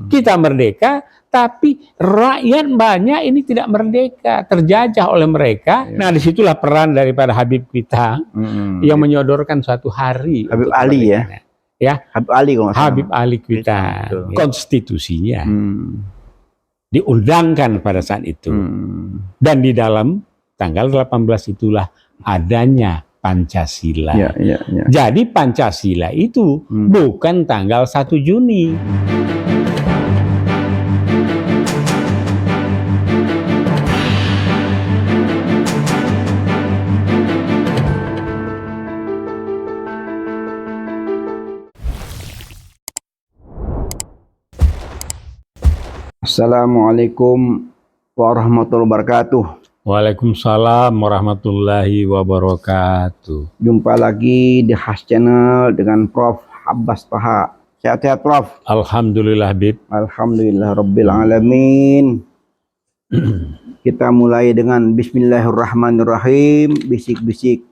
Kita merdeka, tapi rakyat banyak ini tidak merdeka, terjajah oleh mereka. Nah, disitulah peran daripada Habib kita yang menyodorkan suatu hari. Habib Ali ya. Habib Ali Habib Ali kita, konstitusinya diundangkan pada saat itu. Dan di dalam tanggal 18 itulah adanya Pancasila. Jadi Pancasila itu bukan tanggal 1 Juni. Assalamualaikum warahmatullahi wabarakatuh. Waalaikumsalam warahmatullahi wabarakatuh. Jumpa lagi di Khas Channel dengan Prof. Abbas Taha. Sehat-sehat Prof? Alhamdulillah Bib. Alhamdulillah Rabbil Alamin. Kita mulai dengan Bismillahirrahmanirrahim. Bisik-bisik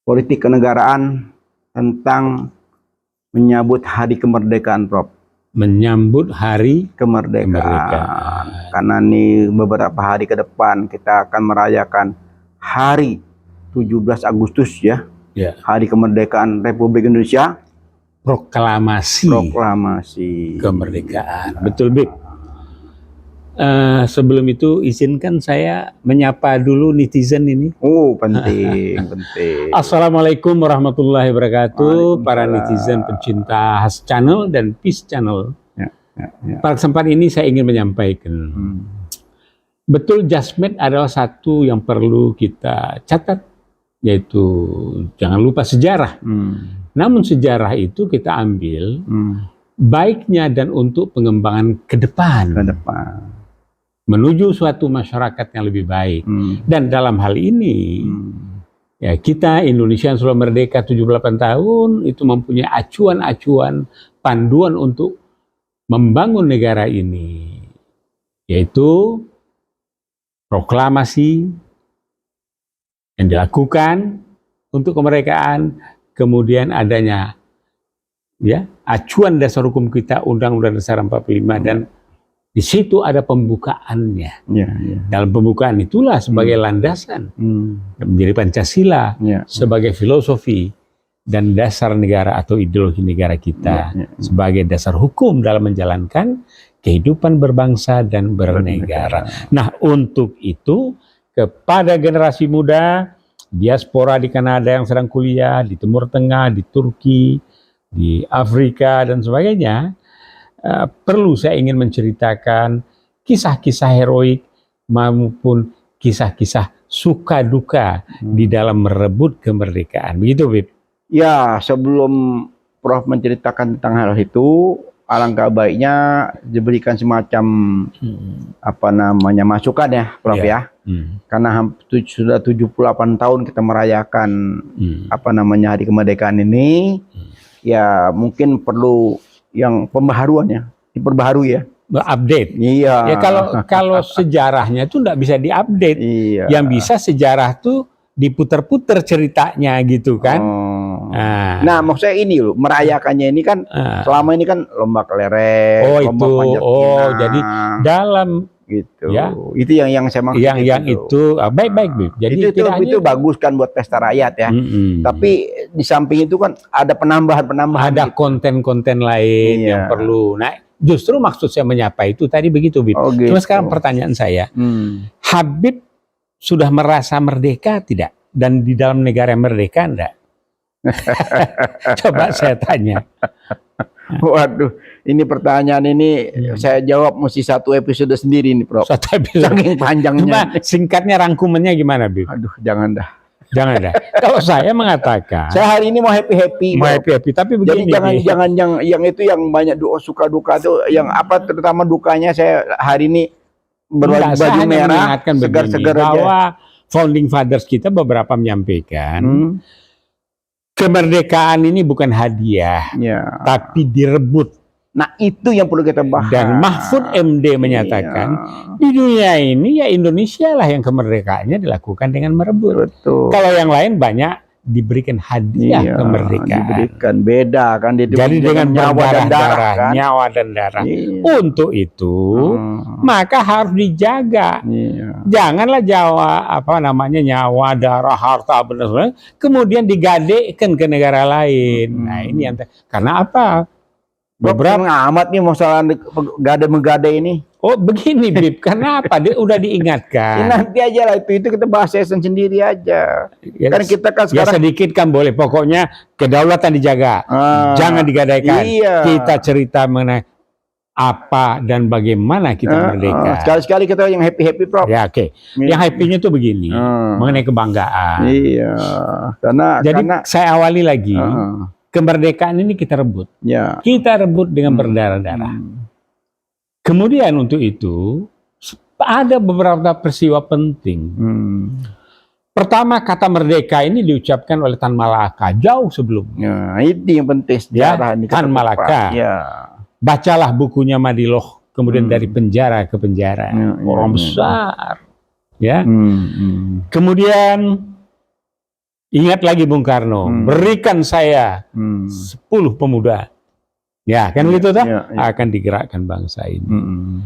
politik kenegaraan tentang menyambut hari kemerdekaan Prof. Menyambut hari kemerdekaan. Karena ini beberapa hari ke depan kita akan merayakan hari 17 Agustus ya. Hari kemerdekaan Republik Indonesia. Proklamasi kemerdekaan. Betul Bib. Sebelum itu izinkan saya menyapa dulu netizen ini. Oh penting, penting. Assalamualaikum warahmatullahi wabarakatuh. Para netizen pencinta Khas Channel dan Peace Channel. Pada kesempatan ini saya ingin menyampaikan. Betul, Jasmed adalah satu yang perlu kita catat, yaitu jangan lupa sejarah. Namun sejarah itu kita ambil baiknya dan untuk pengembangan ke depan. Menuju suatu masyarakat yang lebih baik. Dan dalam hal ini, ya kita Indonesia yang sudah merdeka 78 tahun, itu mempunyai acuan-acuan, panduan untuk membangun negara ini. Yaitu proklamasi yang dilakukan untuk kemerdekaan, kemudian adanya ya acuan dasar hukum kita, Undang-Undang Dasar 45, dan di situ ada pembukaannya. Dalam pembukaan itulah sebagai landasan menjadi Pancasila sebagai filosofi dan dasar negara atau ideologi negara kita sebagai dasar hukum dalam menjalankan kehidupan berbangsa dan bernegara. Nah, untuk itu kepada generasi muda diaspora di Kanada yang sedang kuliah, di Timur Tengah, di Turki, di Afrika dan sebagainya, perlu saya ingin menceritakan kisah-kisah heroik maupun kisah-kisah suka duka di dalam merebut kemerdekaan. Begitu, Bib? Ya, sebelum Prof menceritakan tentang hal itu, alangkah baiknya diberikan semacam masukan ya, Prof ya. Karena sudah 78 tahun kita merayakan hari kemerdekaan ini, ya mungkin perlu yang pembaharuannya diperbaharui ya, update. Iya. Ya kalau sejarahnya itu nggak bisa diupdate. Iya. Yang bisa sejarah tuh diputer-puter ceritanya gitu kan. Nah, maksud saya ini loh, merayakannya ini kan selama ini kan lomba kelereng, lomba panjat pinang. Jadi dalam gitu. Ya. Itu yang saya maksud. Itu baik-baik, Bib. Jadi itu bagus kan buat pesta rakyat ya. Tapi di samping itu kan ada penambahan. Ada konten-konten lain yang perlu. Nah, justru maksud saya menyapa itu tadi begitu, Bib. Gitu. Cuma sekarang pertanyaan saya, Habib sudah merasa merdeka tidak? Dan di dalam negara merdeka enggak? Coba saya tanya. Waduh, ini pertanyaan ini saya jawab mesti satu episode sendiri nih, Prof. Satu episode. Saking panjangnya. Singkatnya rangkumannya gimana, Bib? Aduh, jangan dah. Jangan dah. Kalau saya mengatakan, saya hari ini mau happy. Mau happy, tapi begini. Jadi jangan yang itu yang banyak suka duka tuh, yang terutama dukanya saya hari ini baju merah, segar-segar aja. Bahwa founding fathers kita beberapa menyampaikan kemerdekaan ini bukan hadiah, tapi direbut. Nah, itu yang perlu kita bahas. Dan Mahfud MD menyatakan di dunia ini ya Indonesia lah yang kemerdekaannya dilakukan dengan merebut. Betul. Kalau yang lain banyak diberikan hadiah Iya, kemerdekaan. diberikan beda kan dia Jadi dengan nyawa dan darah kan. nyawa dan darah. Iya. Untuk itu maka harus dijaga. Iya. Janganlah nyawa, darah, harta, benar, kemudian digadaikan ke negara lain. Nah ini yang karena apa? Beberapa amat nih masalah gade-megade ini. Oh begini Bib, karena apa? Dia udah diingatkan. Nanti aja lah itu kita bahas sendiri aja. Ya, kan kita kan ya sekarang sedikit kan boleh. Pokoknya kedaulatan dijaga, jangan digadaikan. Iya. Kita cerita mengenai apa dan bagaimana kita merdeka. Sekali-sekali kita yang happy Prof. Ya oke. Yang happy-nya tuh begini, mengenai kebanggaan. Iya. Jadi saya awali lagi. Kemerdekaan ini kita rebut. Ya. Kita rebut dengan berdarah-darah. Kemudian untuk itu ada beberapa peristiwa penting. Pertama, kata merdeka ini diucapkan oleh Tan Malaka jauh sebelumnya. Itu yang penting sejarah ini. Tan Malaka. Ya. Bacalah bukunya Madiloh, kemudian dari penjara ke penjara. Orang besar. Ya. Kemudian ingat lagi Bung Karno, berikan saya 10 pemuda. Ya, kan begitu toh? Akan digerakkan bangsa ini.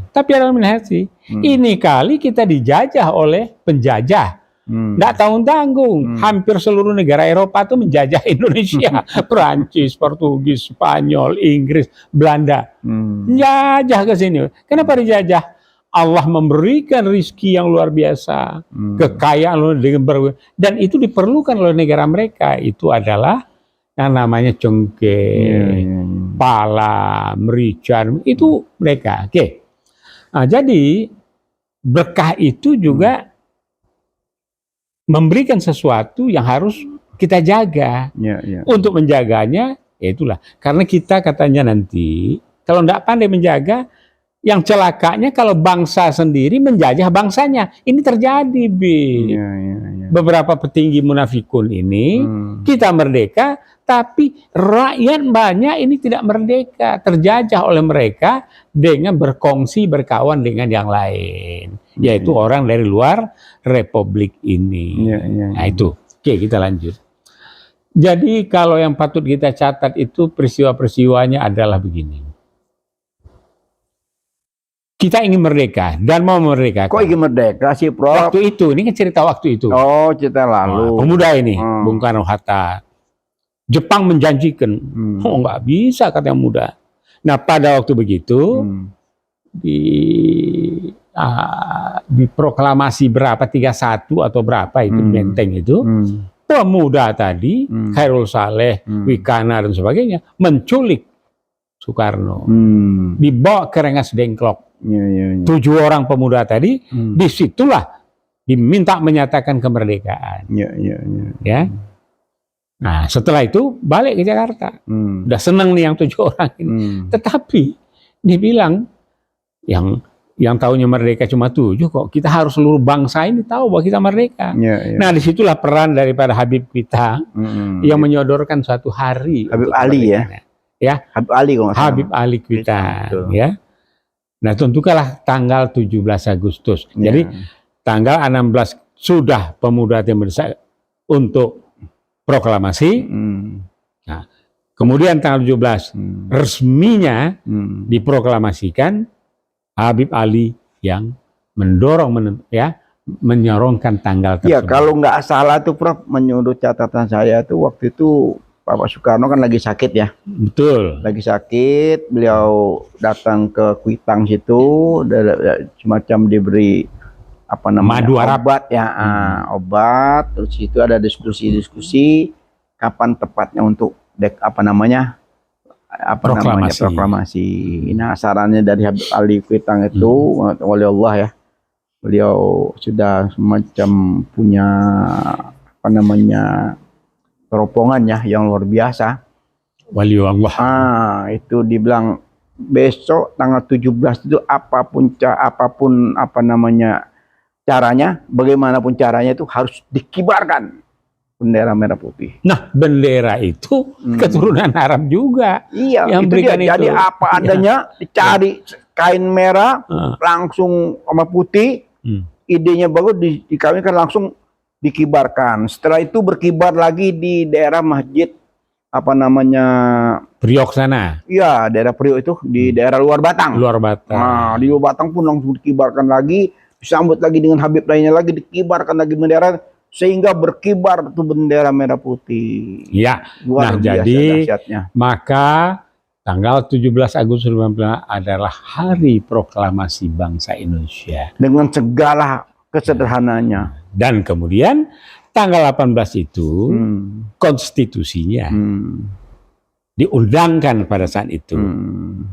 Tapi ada menhati, ini kali kita dijajah oleh penjajah. Nggak tanggung-tanggung. Hampir seluruh negara Eropa itu menjajah Indonesia. Perancis, Portugis, Spanyol, Inggris, Belanda. Jajah ke sini. Kenapa dijajah? Allah memberikan rizki yang luar biasa, kekayaan dan itu diperlukan oleh negara mereka. Itu adalah yang namanya cengkeh, pala, merican, itu mereka. Oke. Nah, jadi berkah itu juga memberikan sesuatu yang harus kita jaga. Untuk menjaganya, ya itulah. Karena kita katanya nanti kalau tidak pandai menjaga, yang celakanya kalau bangsa sendiri menjajah bangsanya. Ini terjadi, Bi. Beberapa petinggi munafikun ini, kita merdeka, tapi rakyat banyak ini tidak merdeka. Terjajah oleh mereka dengan berkongsi, berkawan dengan yang lain. Yaitu orang dari luar Republik ini. Nah itu. Oke, kita lanjut. Jadi kalau yang patut kita catat itu peristiwa-peristiwanya adalah begini. Kita ingin merdeka dan mau merdeka. Kok ingin merdeka sih, Prof? Waktu itu, ini kan cerita waktu itu. Oh, cerita lalu. Pemuda ini, Bung Karno Hatta. Jepang menjanjikan, oh nggak bisa kata yang muda. Nah pada waktu begitu, di proklamasi berapa, 31 atau berapa itu, Menteng itu, pemuda tadi, Khairul Saleh, Wikana dan sebagainya, menculik Soekarno. Dibawa ke Rengas Dengklok. 7 orang pemuda tadi, disitulah diminta menyatakan kemerdekaan. Ya. Nah setelah itu balik ke Jakarta. Udah seneng nih yang 7 orang ini. Tetapi dibilang yang tahunya merdeka cuma 7 kok. Kita harus seluruh bangsa ini tahu bahwa kita merdeka. Nah disitulah peran daripada Habib kita yang menyodorkan suatu hari. Habib Ali ya. Habib Ali kalau nggak salah. Habib Ali kita. Ya. Nah tentukanlah tanggal 17 Agustus. Jadi tanggal 16 sudah pemuda yang mendesak untuk proklamasi. Nah, kemudian tanggal 17 resminya diproklamasikan Habib Ali yang menyorongkan tanggal tersebut. Ya kalau nggak salah tuh Prof, menurut catatan saya tuh waktu itu Bapak Soekarno kan lagi sakit ya. Betul. Lagi sakit, beliau datang ke Kuitang situ, semacam diberi obat ya, obat. Terus itu ada diskusi kapan tepatnya untuk proklamasi. Nah sarannya dari Habib Ali Kuitang itu, oleh Allah ya, beliau sudah semacam punya teropongan ya yang luar biasa. Wali Allah. Itu dibilang besok tanggal 17 itu apapun caranya, bagaimanapun caranya itu harus dikibarkan bendera merah putih. Nah, bendera itu keturunan Arab juga. Iya, yang itu dia. Jadi apa adanya, dicari kain merah langsung sama putih. Idenya bagus, dikawinkan langsung dikibarkan. Setelah itu berkibar lagi di daerah masjid Priok sana. Ya, daerah Priok itu di daerah Luar Batang. Luar Batang. Nah, di Luar Batang pun langsung dikibarkan lagi, disambut lagi dengan Habib lainnya lagi, dikibarkan lagi bendera sehingga berkibar tuh bendera merah putih. Ya. Luar Nah, biasa jadi dahsyatnya. maka tanggal 17 Agustus 1945 adalah hari proklamasi bangsa Indonesia. Dengan segala kesederhananya. Dan kemudian tanggal 18 itu konstitusinya diundangkan pada saat itu.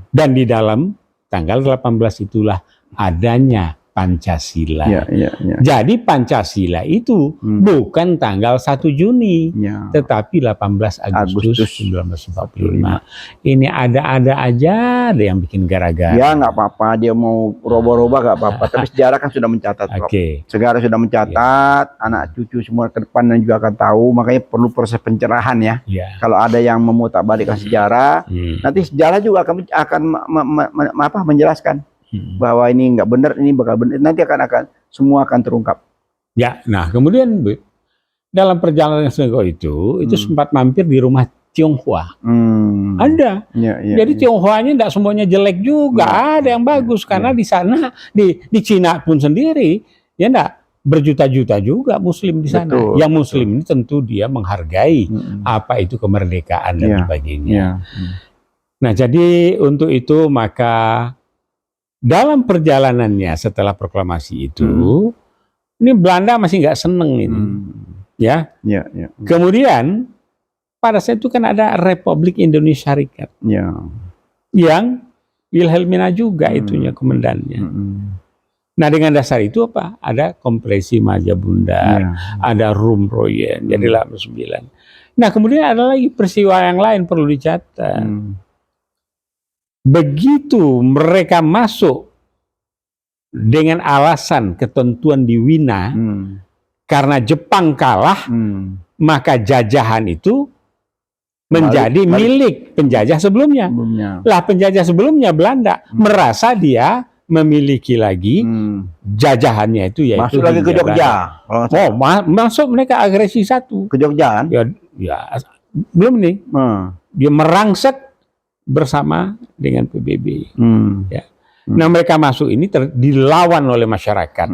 Dan di dalam tanggal 18 itulah adanya Pancasila. Jadi Pancasila itu bukan tanggal 1 Juni, tetapi 18 Agustus 1945. Ini ada-ada aja ada yang bikin gara-gara. Ya nggak apa-apa, dia mau roboh-roboh nggak apa-apa. Tapi sejarah kan sudah mencatat. Sejarah sudah mencatat, anak cucu semua ke depan dan juga akan tahu. Makanya perlu proses pencerahan ya. Kalau ada yang memutarbalikkan sejarah, nanti sejarah juga akan menjelaskan bahwa ini nggak benar, ini bakal benar, nanti akan semua akan terungkap. Ya, nah kemudian dalam perjalanan itu sempat mampir di rumah Tionghoa. Ada. Jadi Tionghoanya tidak semuanya jelek juga, ada yang bagus karena di sana di Cina pun sendiri ya enggak berjuta-juta juga Muslim di sana. Yang Muslim ini tentu dia menghargai apa itu kemerdekaan dan sebagainya. Nah jadi untuk itu maka dalam perjalanannya setelah proklamasi itu, ini Belanda masih nggak seneng ini, Kemudian pada saat itu kan ada Republik Indonesia Syarikat, yang Wilhelmina juga itunya komandannya. Nah dengan dasar itu apa? Ada Kompresi Majapahit, ada Rumroyen, jadi 89. Nah kemudian ada lagi peristiwa yang lain perlu dicatat. Begitu mereka masuk dengan alasan ketentuan di Wina, karena Jepang kalah, maka jajahan itu menjadi milik penjajah sebelumnya. Lah penjajah sebelumnya Belanda merasa dia memiliki lagi jajahannya itu, yaitu masuk lagi ke Jogja. Masuk mereka agresi satu ke Jogja. Ya, belum nih. Dia merangsek bersama dengan PBB. Nah mereka masuk ini dilawan oleh masyarakat.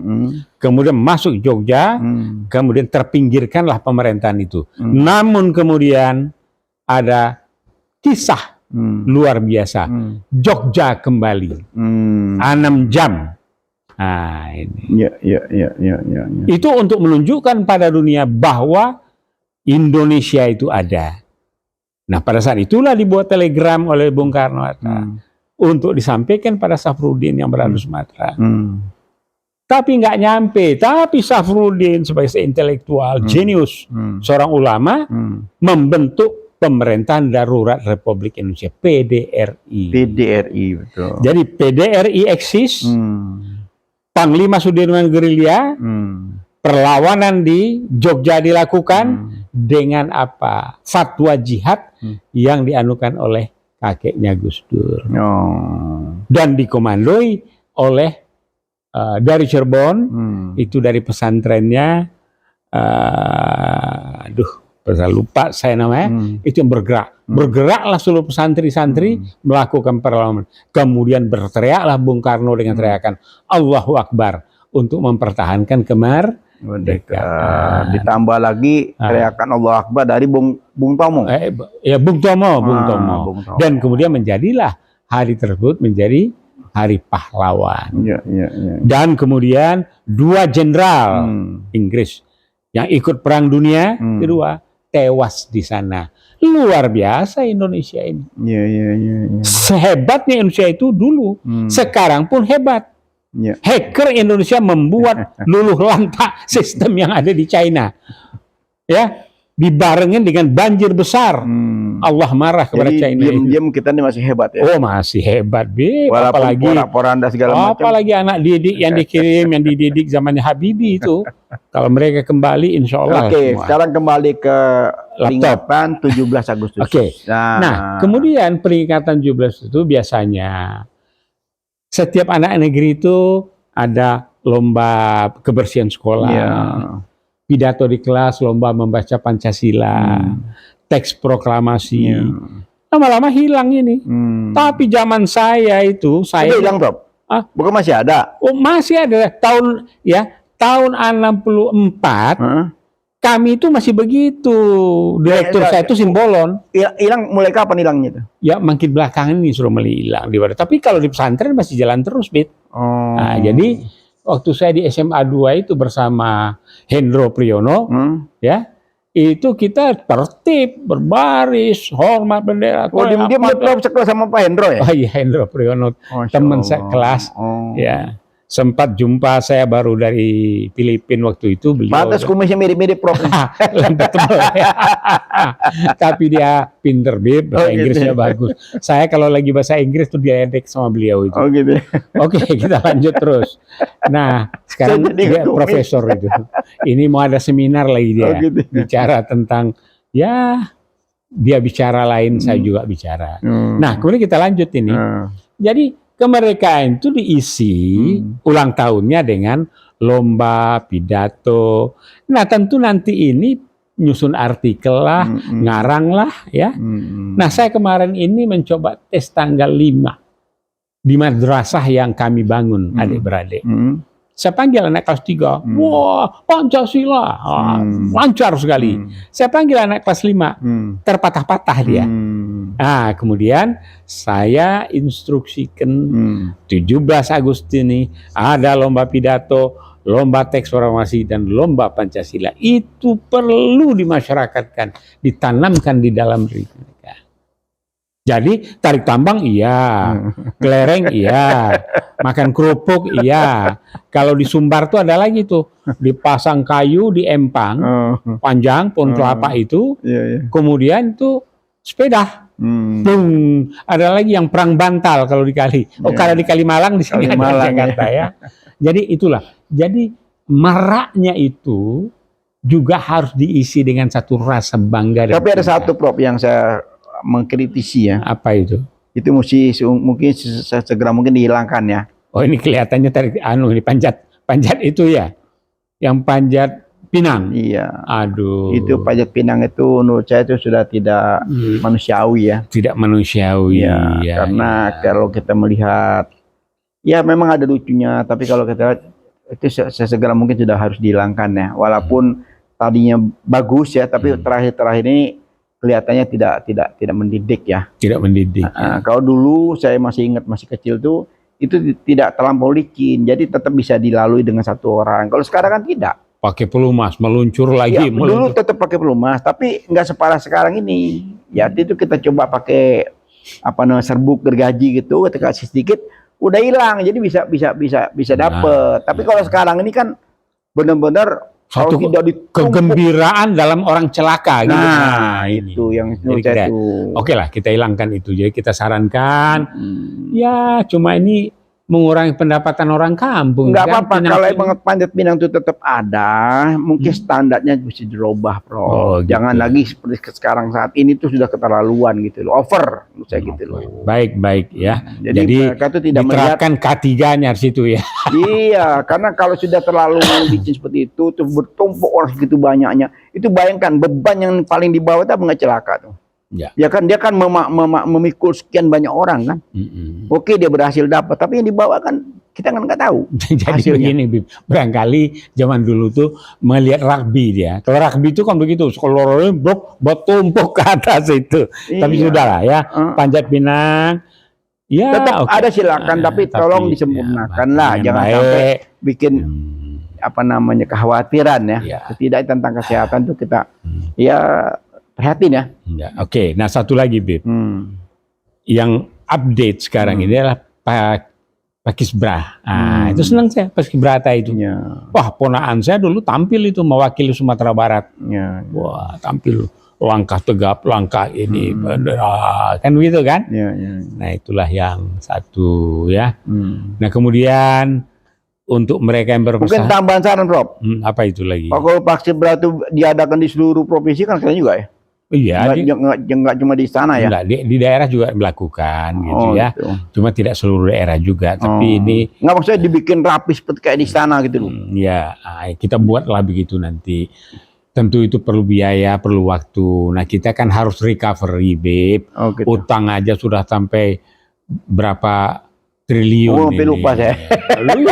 Kemudian masuk Jogja, kemudian terpinggirkanlah pemerintahan itu. Namun kemudian ada kisah luar biasa. Jogja kembali 6 jam. Nah ini. Itu untuk menunjukkan pada dunia bahwa Indonesia itu ada. Nah pada saat itulah dibuat telegram oleh Bung Karno-Hatta untuk disampaikan pada Safruddin yang berada di Sumatera. Tapi nggak nyampe. Tapi Safruddin sebagai intelektual, jenius, seorang ulama, membentuk pemerintahan darurat Republik Indonesia, PDRI. Betul. Jadi PDRI eksis, Panglima Sudirman gerilya, perlawanan di Jogja dilakukan dengan apa? Fatwa jihad yang dianukan oleh kakeknya Gus Dur. Dan dikomandoi oleh dari Cirebon, itu dari pesantrennya, saya lupa saya namanya, itu yang bergeraklah seluruh pesantri-santri melakukan perlawanan. Kemudian berteriaklah Bung Karno dengan teriakan Allahu Akbar untuk mempertahankan kemerdekaan. Ditambah lagi teriakan Allahu Akbar dari Bung Tomo. Bung Tomo. Dan kemudian menjadilah hari tersebut menjadi Hari Pahlawan. Dan kemudian 2 jenderal Inggris yang ikut Perang Dunia Kedua tewas di sana. Luar biasa Indonesia ini. Sehebatnya Indonesia itu dulu, sekarang pun hebat. Hacker Indonesia membuat luluh lantak sistem yang ada di China. Ya, dibarengin dengan banjir besar. Allah marah kepada China. Diam-diam kita ini masih hebat ya. Oh, masih hebat, Bib. Walaupun apalagi porak-poranda segala macam. Apalagi anak didik yang dikirim, yang dididik zamannya Habibie itu. Kalau mereka kembali, insya Allah. Sekarang kembali ke peringatan 17 Agustus. Nah, kemudian peringatan 17 itu biasanya setiap anak negeri itu ada lomba kebersihan sekolah. pidato di kelas, lomba membaca Pancasila, teks proklamasi. Lama-lama hilang ini. Tapi zaman saya itu, Udah hilang, Prof? Bukan masih ada? Oh, masih ada. Tahun 64, kami itu masih begitu. Direktur saya itu Simbolon. Hilang mulai kapan hilangnya itu? Ya makin belakangan ini sudah mulai hilang. Tapi kalau di pesantren masih jalan terus, Bit. Nah, jadi waktu saya di SMA 2 itu bersama Hendro Priyono, ya, itu kita tertib, berbaris, hormat bendera. Oh, dia sekelas sama Pak Hendro ya? Oh iya, Hendro Priyono, teman saya kelas. Ya, sempat jumpa saya baru dari Filipina waktu itu. Beliau pantas kumisnya mirip-mirip, Prof. Lantas tebal ya. Tapi dia pinter, Bib, bahasa Inggrisnya bagus. Saya kalau lagi bahasa Inggris tuh diledek sama beliau itu. Oh gitu. Oke, kita lanjut terus. Nah, sekarang dia profesor itu. Ini mau ada seminar lagi dia. Gitu. Bicara tentang, ya, dia bicara lain, saya juga bicara. Nah, kemudian kita lanjut ini. Jadi, kemerdekaan itu diisi ulang tahunnya dengan lomba, pidato. Nah, tentu nanti ini nyusun artikel lah, ngarang lah, ya. Nah, saya kemarin ini mencoba tes tanggal 5 di madrasah yang kami bangun, adik-beradik. Saya panggil anak kelas 3, wah, Pancasila, lancar sekali. Saya panggil anak kelas 5, terpatah-patah dia. Nah, kemudian saya instruksikan 17 Agustus ini ada lomba pidato, lomba teks proklamasi, dan lomba Pancasila. Itu perlu dimasyarakatkan, ditanamkan di dalam diri mereka. Jadi tarik tambang iya, kelereng iya, makan kerupuk iya. Kalau di Sumbar tuh ada lagi tuh, dipasang kayu di empang panjang pohon kelapa itu, kemudian tuh sepeda. Ada lagi yang perang bantal kalau di kali. Kalau di Kalimalang di sini ada Jakarta ya. Jadi itulah. Jadi maraknya itu juga harus diisi dengan satu rasa bangga. Tapi ada satu, Prof, yang saya mengkritisi ya. Apa itu? Itu mungkin segera mungkin dihilangkan ya. Oh, ini kelihatannya tadi ini panjat itu ya. Yang panjat pinang. Iya. Aduh. Itu panjat pinang itu menurut saya itu sudah tidak manusiawi ya. Tidak manusiawi ya. Karena kalau kita melihat ya memang ada lucunya, tapi kalau kita lihat itu segera mungkin sudah harus dihilangkan ya. Walaupun tadinya bagus ya, tapi terakhir-terakhir ini kelihatannya tidak mendidik ya. Tidak mendidik. Kalau dulu saya masih ingat masih kecil tuh itu tidak terlampau licin, jadi tetap bisa dilalui dengan satu orang. Kalau sekarang kan tidak. Pakai pelumas, meluncur lagi. Ya, dulu tetap pakai pelumas, tapi nggak separah sekarang ini. Ya itu kita coba pakai serbuk gergaji gitu, ketika kasih sedikit udah hilang, jadi bisa dapet. Tapi kalau sekarang ini kan benar-benar satu kegembiraan dalam orang celaka gitu. Nah, itu yang saya itu. Oke lah, kita hilangkan itu. Jadi kita sarankan ya cuma ini mengurangi pendapatan orang kampung. Enggak apa-apa kalau emang panjat pinang itu tetap ada, mungkin standarnya bisa dirubah, Bro. Oh, gitu. Jangan lagi seperti sekarang saat ini tuh sudah keterlaluan gitu loh, over menurut saya gitu loh. Baik ya. Jadi mereka tuh tidak diterapkan K3-nya di situ ya. Iya, karena kalau sudah terlalu licin seperti itu, tuh bertumpuk orang segitu banyaknya, itu bayangkan beban yang paling di bawah itu nggak celaka tuh. Ya kan dia kan memikul sekian banyak orang kan. Oke, dia berhasil dapat, tapi yang dibawa kan kita kan nggak tahu. Jadi hasilnya. Begini, Bib. Barangkali zaman dulu tuh melihat rugby dia. Kalau rugby itu kan begitu, sekelorongnya bertumpuk ke atas itu. Iya. Tapi sudahlah ya, panjat pinang. Ya, tetap ada silakan, tapi tolong disempurnakan lah, jangan sampai bikin kekhawatiran ya. Setidaknya tentang kesehatan tuh kita perhatiin ya. Oke. Nah satu lagi, Bib. Yang update sekarang ini adalah Pak Kisbra. Nah, itu senang saya Pak Kisbrata itu. Wah, ponaan saya dulu tampil itu mewakili Sumatera Barat. Wah, tampil langkah tegap, langkah ini, kan begitu kan? Nah, itulah yang satu ya. Nah, kemudian untuk mereka yang berpesan. Mungkin tambahan saran, Prof. Apa itu lagi? Kalau Pak Kisbra itu diadakan di seluruh provinsi kan keren juga ya. Iya, Nggak cuma di sana ya? enggak, di daerah juga melakukan gitu Oh, ya. gitu. Cuma tidak seluruh daerah juga, tapi ini Nggak, maksudnya dibikin rapi seperti kayak di sana gitu loh. ya kita buatlah begitu nanti. Tentu itu perlu biaya, perlu waktu. Nah, kita kan harus recovery, Beb. Oh, gitu. Utang aja sudah sampai berapa triliun Oh, sampai ini. lupa saya.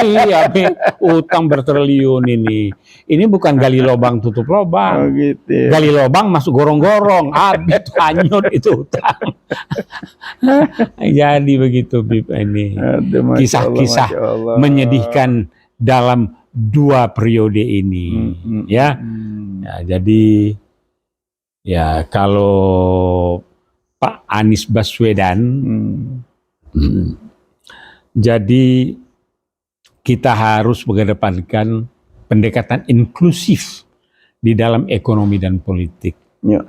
Iya, Beb. Utang bertriliun ini. Ini bukan gali lubang tutup Oh, lubang. gitu ya. Gali lubang masuk gorong-gorong, habis hanyut itu utang. Jadi begitu, Bib, ini Aduh, Masya kisah-kisah Allah, Masya Allah. menyedihkan dalam 2 periode ini, ya. Ya. Jadi ya kalau Pak Anies Baswedan, jadi kita harus mengedepankan pendekatan inklusif di dalam ekonomi dan politik. Ya.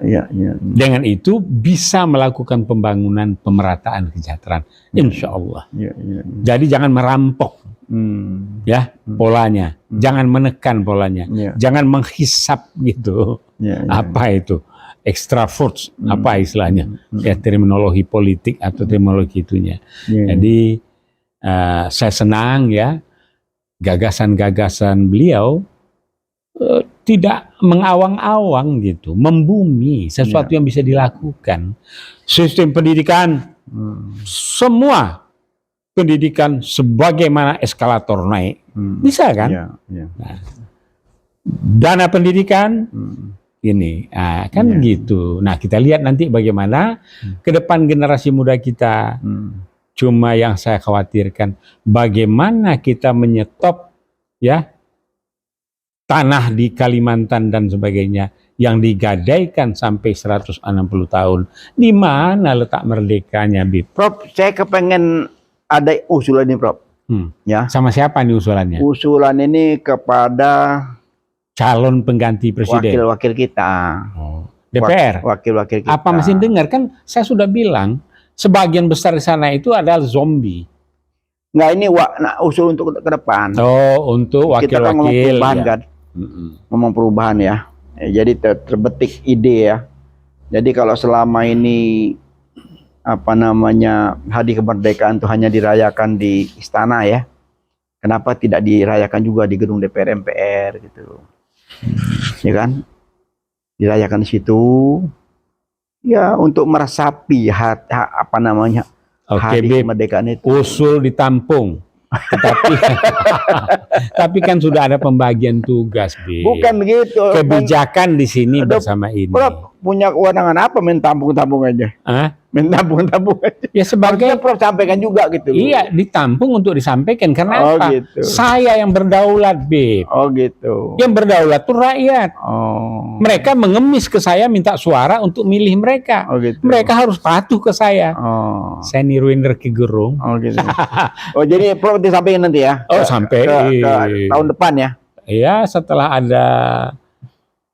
Dengan itu bisa melakukan pembangunan pemerataan kesejahteraan, insya Allah. Ya. Jadi jangan merampok, ya polanya, jangan menekan polanya, Ya. jangan menghisap gitu. Ya. Apa itu extra fruits, apa istilahnya, ya terminologi politik atau terminologi itunya. Ya. Jadi saya senang ya gagasan-gagasan beliau tidak mengawang-awang gitu, membumi sesuatu yang bisa dilakukan. Sistem pendidikan, semua pendidikan sebagaimana eskalator naik, bisa kan? Ya. Nah, dana pendidikan ini, kan gitu. Nah, kita lihat nanti bagaimana ke depan generasi muda kita. Cuma yang saya khawatirkan, bagaimana kita menyetop ya tanah di Kalimantan dan sebagainya yang digadaikan sampai 160 tahun. Di mana letak merdekanya, Bib? Prof, saya kepengen ada usulan ini, Prof. Ya. Sama siapa nih usulannya? Usulan ini kepada Calon pengganti presiden. wakil-wakil kita. DPR. Wakil-wakil kita. Apa masih dengar? Kan saya sudah bilang, sebagian besar di sana itu adalah zombie. Nggak, ini usul untuk ke depan. Oh, untuk Kita kan ngomong wakil-wakil. perubahan, Ya. kan? Ngomong perubahan ya. Jadi terbetik ide ya. Jadi kalau selama ini hari kemerdekaan itu hanya dirayakan di istana ya, kenapa tidak dirayakan juga di gedung DPR MPR gitu, ya kan? Dirayakan di situ, ya untuk meresapi hari Bib. kemerdekaan itu. Usul ditampung. Tapi kan sudah ada pembagian tugas, Bib. Bukan begitu. Kebijakan di sini bersama ini. Prof, punya kewenangan apa main tampung-tampung aja? Main tampung-tampung aja. Ya sebagai Prof sampaikan juga gitu. Iya, ditampung untuk disampaikan. Karena apa? Gitu. Saya yang berdaulat, Bib. Oh gitu. Yang berdaulat tuh rakyat. Oh. Mereka mengemis ke saya minta suara untuk milih mereka. Oh gitu. Mereka harus patuh ke saya. Oh. Saya niruin Rocky Gerung. Oh gitu. Oh jadi Prof disampaikan nanti ya? Oh sampai ke tahun depan ya? Iya, setelah ada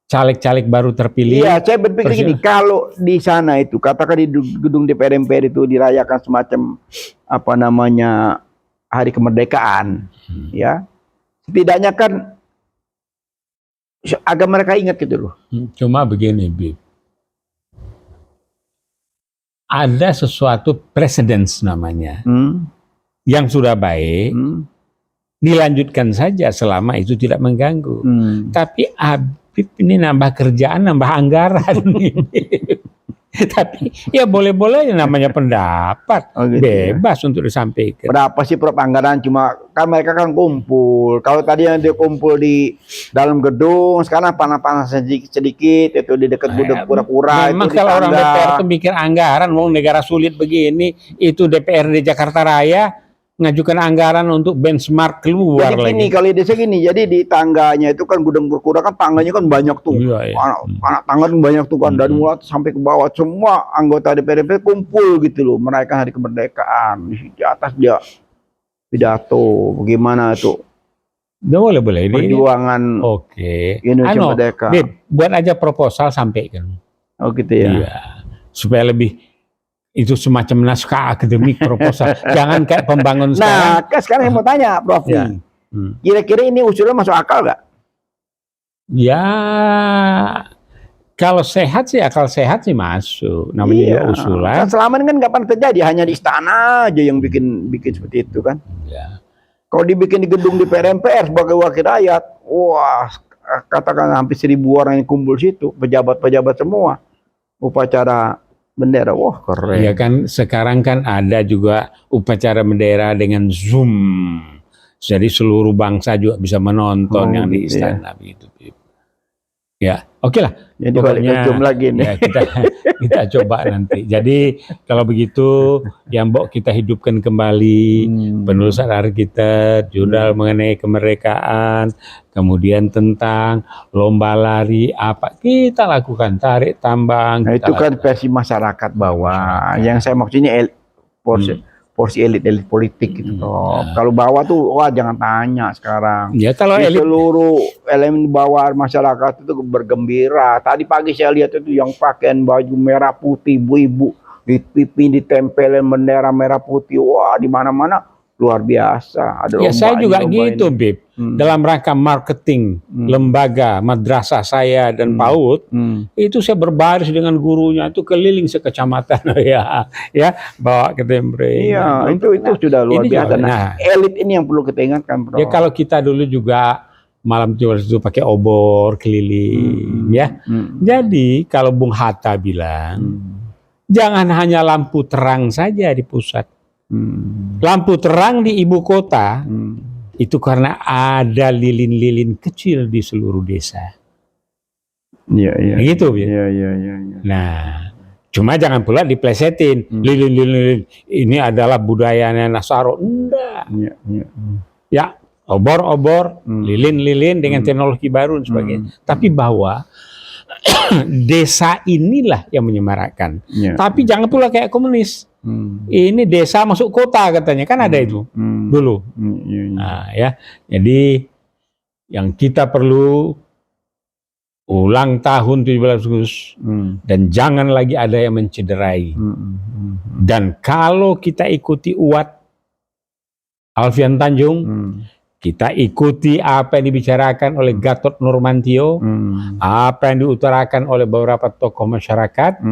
caleg-caleg baru terpilih. Iya, saya berpikir gini, kalau di sana itu katakan di gedung DPR MPR itu dirayakan semacam hari kemerdekaan, ya, setidaknya kan agar mereka ingat gitu loh. Cuma begini, Bib, ada sesuatu precedence namanya, yang sudah baik, dilanjutkan saja selama itu tidak mengganggu. Tapi Habib ini nambah kerjaan, nambah anggaran. Tapi ya boleh-boleh namanya pendapat, gitu bebas ya untuk disampaikan. Berapa sih Prof anggaran? Cuma kan mereka kan kumpul. Kalau tadi yang dia kumpul di dalam gedung, sekarang panas-panas sedikit itu di dekat gudang kura-kura. Memang itu kalau orang DPR itu mikir anggaran, mau negara sulit begini, itu DPRD Jakarta Raya ngajukan anggaran untuk benchmark keluar jadi lagi. Gini, kalau di sini, jadi di tangganya itu kan gudang kura-kura kan tangganya kan banyak tuh. Iya. Anak tangga banyak tuh kan, dari mulai sampai ke bawah semua anggota DPR kumpul gitu loh, merayakan hari kemerdekaan. Di atas dia pidato, bagaimana tuh? Boleh. Perjuangan Indonesia merdeka. Bib, buat aja proposal sampaikan. Oh gitu ya. Iya. Supaya lebih itu semacam naskah akademik proposal. Jangan kayak pembangun sekarang. Nah, sekarang saya mau tanya, Prof. Ya. Kira-kira ini usulnya masuk akal nggak? Ya, Kalau sehat sih, akal sehat sih masuk. Namanya juga usulan. Kan selama ini kan nggak pernah terjadi, hanya di istana aja yang bikin seperti itu kan. Ya. Kalau dibikin di gedung di MPR sebagai wakil rakyat, wah, katakan hampir 1.000 orang yang kumpul situ, pejabat-pejabat semua, upacara bendera, wah keren. Iya kan, sekarang kan ada juga upacara bendera dengan Zoom. Jadi seluruh bangsa juga bisa menonton yang di istana gitu. Ya, oke lah. Jadi balik ke Zoom lagi nih. Ya, kita coba nanti. Jadi kalau begitu, ya Mbok, kita hidupkan kembali penulisan hari kita, jurnal mengenai kemerdekaan, kemudian tentang lomba lari, apa kita lakukan, tarik tambang. Nah, itu kan versi masyarakat bawah. Yang saya maksudnya porsi elit politik gitu toh. Kalau bawah tuh wah jangan tanya sekarang. Ya kalau di elit, seluruh elemen bawah masyarakat itu bergembira. Tadi pagi saya lihat itu yang pakaian baju merah putih, ibu-ibu di pipi ditempelin bendera merah putih. Wah, di mana-mana luar biasa. Ada ya saya juga gitu, ini. Bib. Dalam rangka marketing lembaga madrasah saya dan PAUD, itu saya berbaris dengan gurunya, itu keliling sekecamatan ya bawa ke tembreng. Iya, itu sudah luar biasa. Nah, elit ini yang perlu kita ingatkan, Bro. Ya kalau kita dulu juga malam itu pakai obor keliling, ya. Jadi kalau Bung Hatta bilang, jangan hanya lampu terang saja di pusat. Lampu terang di ibu kota itu karena ada lilin-lilin kecil di seluruh desa. Iya. Gitu ya. Iya. Nah, cuma jangan pula diplesetin. Lilin-lilin ini adalah budayanya Nasaro. Enggak. Iya. Ya, obor-obor, lilin-lilin dengan teknologi baru dan sebagainya. Tapi bahwa desa inilah yang menyemarakkan. Tapi jangan pula kayak komunis. Ini desa masuk kota katanya, kan ada itu dulu. Nah, ya. Jadi yang kita perlu ulang tahun 17 Agustus dan jangan lagi ada yang mencederai. Dan kalau kita ikuti Uwat Alfian Tanjung, kita ikuti apa yang dibicarakan oleh Gatot Nurmantio, apa yang diutarakan oleh beberapa tokoh masyarakat.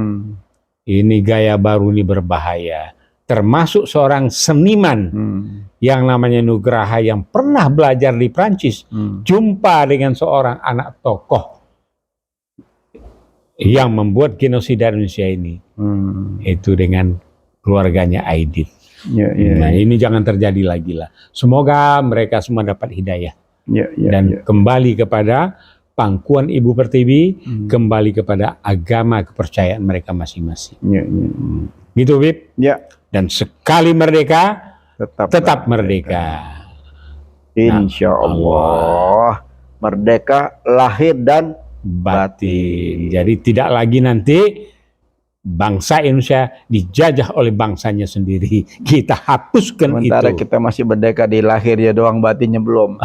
Ini gaya baru ini berbahaya. Termasuk seorang seniman yang namanya Nugraha yang pernah belajar di Prancis, jumpa dengan seorang anak tokoh yang membuat genosida Indonesia ini. Itu dengan keluarganya Aidit. Nah, ini jangan terjadi lagi lah. Semoga mereka semua dapat hidayah dan kembali kepada pangkuan Ibu Pertiwi, kembali kepada agama kepercayaan mereka masing-masing. Gitu, Bib. Dan sekali merdeka, tetap merdeka. Insya Allah. Merdeka lahir dan batin. Jadi tidak lagi nanti bangsa Indonesia dijajah oleh bangsanya sendiri. Kita hapuskan sementara itu. Kita masih merdeka di lahirnya doang, batinnya belum.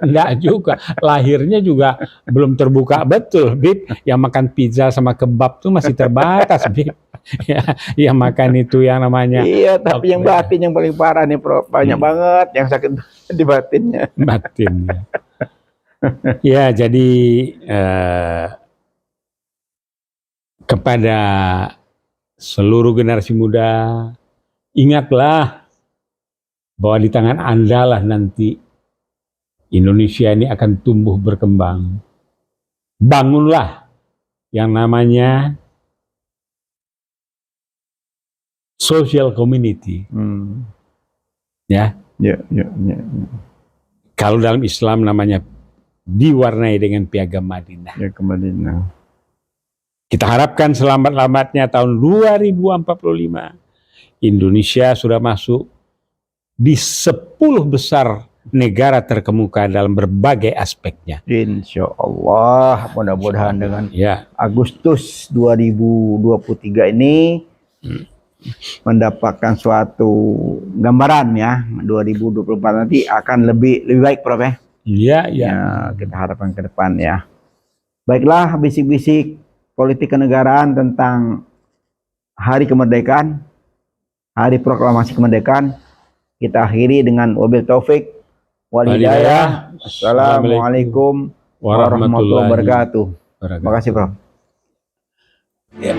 Enggak juga. Lahirnya juga belum terbuka betul, Bib. Yang makan pizza sama kebab tuh masih terbatas, Bib. Yang makan itu yang namanya. Iya, tapi yang batin yang paling parah nih, Prof. Banyak banget yang sakit di batinnya. Batinnya. Ya, jadi kepada seluruh generasi muda, ingatlah bahwa di tangan Anda lah nanti Indonesia ini akan tumbuh berkembang. Bangunlah yang namanya social community. Ya. Kalau dalam Islam namanya diwarnai dengan piagam Madinah. Piagam Madinah. Kita harapkan selamat-lambatnya tahun 2045 Indonesia sudah masuk di 10 besar negara terkemuka dalam berbagai aspeknya. Insya Allah, mudah-mudahan dengan Agustus 2023 ini mendapatkan suatu gambaran ya. 2024 nanti akan lebih baik, Prof. Ya, kita harapkan ke depan ya. Baiklah, bisik-bisik politik kenegaraan tentang hari kemerdekaan, hari proklamasi kemerdekaan, kita akhiri dengan wabil taufik wal hidayah. Assalamualaikum warahmatullahi wabarakatuh. Terima kasih, Prof. Ya.